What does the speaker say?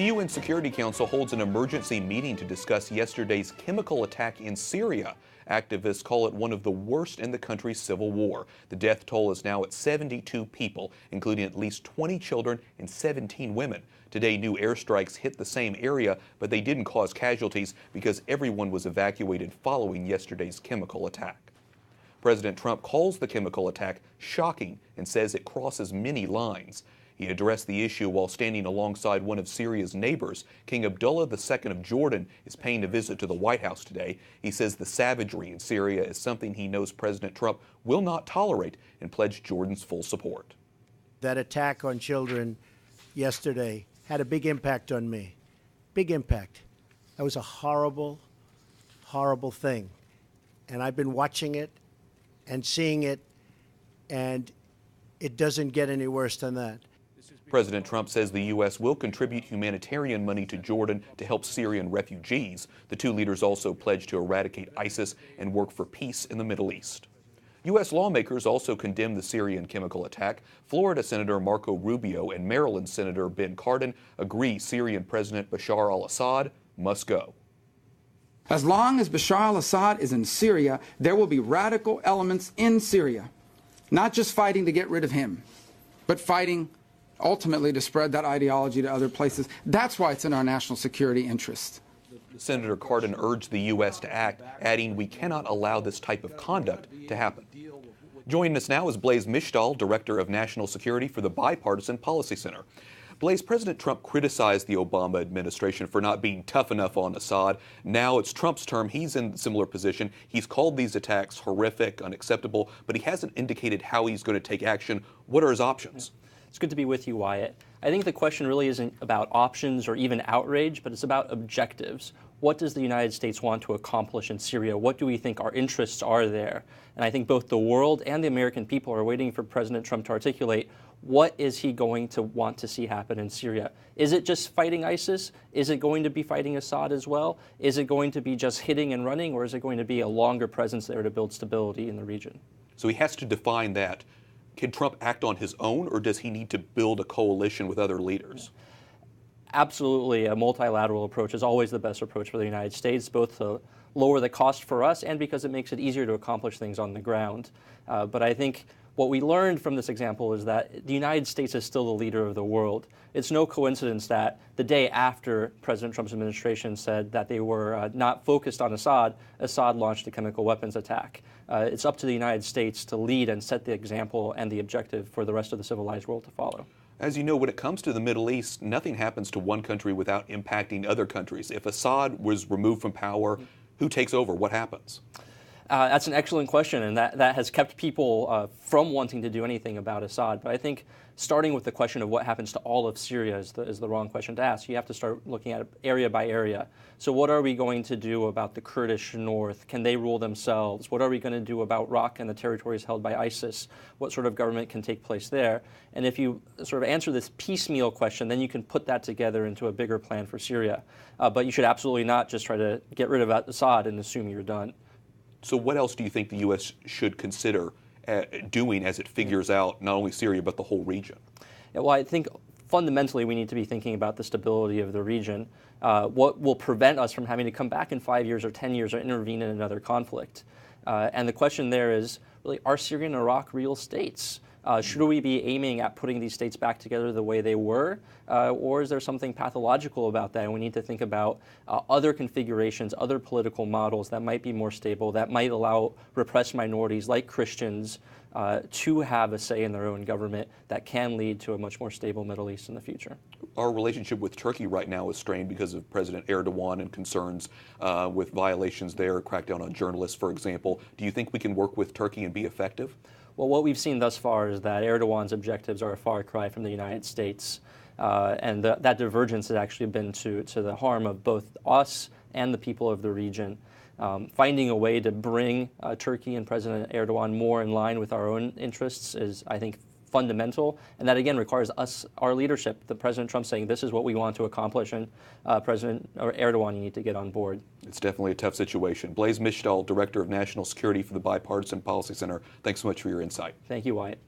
The UN Security Council holds an emergency meeting to discuss yesterday's chemical attack in Syria. Activists call it one of the worst in the country's civil war. The death toll is now at 72 people, including at least 20 children and 17 women. Today, new airstrikes hit the same area, but they didn't cause casualties because everyone was evacuated following yesterday's chemical attack. President Trump calls the chemical attack shocking and says it crosses many lines. He addressed the issue while standing alongside one of Syria's neighbors. King Abdullah II of Jordan is paying a visit to the White House today. He says the savagery in Syria is something he knows President Trump will not tolerate and pledged Jordan's full support. That attack on children yesterday had a big impact on me. Big impact. That was a horrible, horrible thing. And I've been watching it and seeing it, and it doesn't get any worse than that. President Trump says the U.S. will contribute humanitarian money to Jordan to help Syrian refugees. The two leaders also pledged to eradicate ISIS and work for peace in the Middle East. U.S. lawmakers also condemned the Syrian chemical attack. Florida Senator Marco Rubio and Maryland Senator Ben Cardin agree Syrian President Bashar al-Assad must go. As long as Bashar al-Assad is in Syria, there will be radical elements in Syria, not just fighting to get rid of him, but fighting ultimately to spread that ideology to other places. That's why it's in our national security interest. Senator Cardin urged the U.S. to act, adding, "We cannot allow this type of conduct to happen." Joining us now is Blaise Misztal, Director of National Security for the Bipartisan Policy Center. Blaise, President Trump criticized the Obama administration for not being tough enough on Assad. Now it's Trump's term. He's in a similar position. He's called these attacks horrific, unacceptable, but he hasn't indicated how he's going to take action. What are his options? It's good to be with you, Wyatt. I think the question really isn't about options or even outrage, but it's about objectives. What does the United States want to accomplish in Syria? What do we think our interests are there? And I think both the world and the American people are waiting for President Trump to articulate what is he going to want to see happen in Syria. Is it just fighting ISIS? Is it going to be fighting Assad as well? Is it going to be just hitting and running, or is it going to be a longer presence there to build stability in the region? So he has to define that. Can Trump act on his own, or does he need to build a coalition with other leaders? Absolutely. A multilateral approach is always the best approach for the United States, both to lower the cost for us and because it makes it easier to accomplish things on the ground. But I think what we learned from this example is that the United States is still the leader of the world. It's no coincidence that the day after President Trump's administration said that they were not focused on Assad, Assad launched a chemical weapons attack. It's up to the United States to lead and set the example and the objective for the rest of the civilized world to follow. As you know, when it comes to the Middle East, nothing happens to one country without impacting other countries. If Assad was removed from power, who takes over? What happens? That's an excellent question, and that has kept people from wanting to do anything about Assad. But I think starting with the question of what happens to all of Syria is the wrong question to ask. You have to start looking at it area by area. So what are we going to do about the Kurdish north? Can they rule themselves? What are we going to do about Iraq and the territories held by ISIS? What sort of government can take place there? And if you sort of answer this piecemeal question, then you can put that together into a bigger plan for Syria. But you should absolutely not just try to get rid of Assad and assume you're done. So what else do you think the U.S. should consider doing as it figures out not only Syria but the whole region? Yeah, well, I think fundamentally we need to be thinking about the stability of the region. What will prevent us from having to come back in 5 years or 10 years or intervene in another conflict? And the question there is, really, are Syria and Iraq real states? Should we be aiming at putting these states back together the way they were? Or is there something pathological about that? And we need to think about other configurations, other political models that might be more stable, that might allow repressed minorities like Christians to have a say in their own government that can lead to a much more stable Middle East in the future. Our relationship with Turkey right now is strained because of President Erdogan and concerns with violations there, crackdown on journalists, for example. Do you think we can work with Turkey and be effective? Well, what we've seen thus far is that Erdogan's objectives are a far cry from the United States. And that divergence has actually been to the harm of both us and the people of the region. Finding a way to bring Turkey and President Erdogan more in line with our own interests is, I think, fundamental, and that again requires us, our leadership, the President Trump saying this is what we want to accomplish, and President Erdogan, you need to get on board. It's definitely a tough situation. Blaise Misztal, Director of National Security for the Bipartisan Policy Center, thanks so much for your insight. Thank you, Wyatt.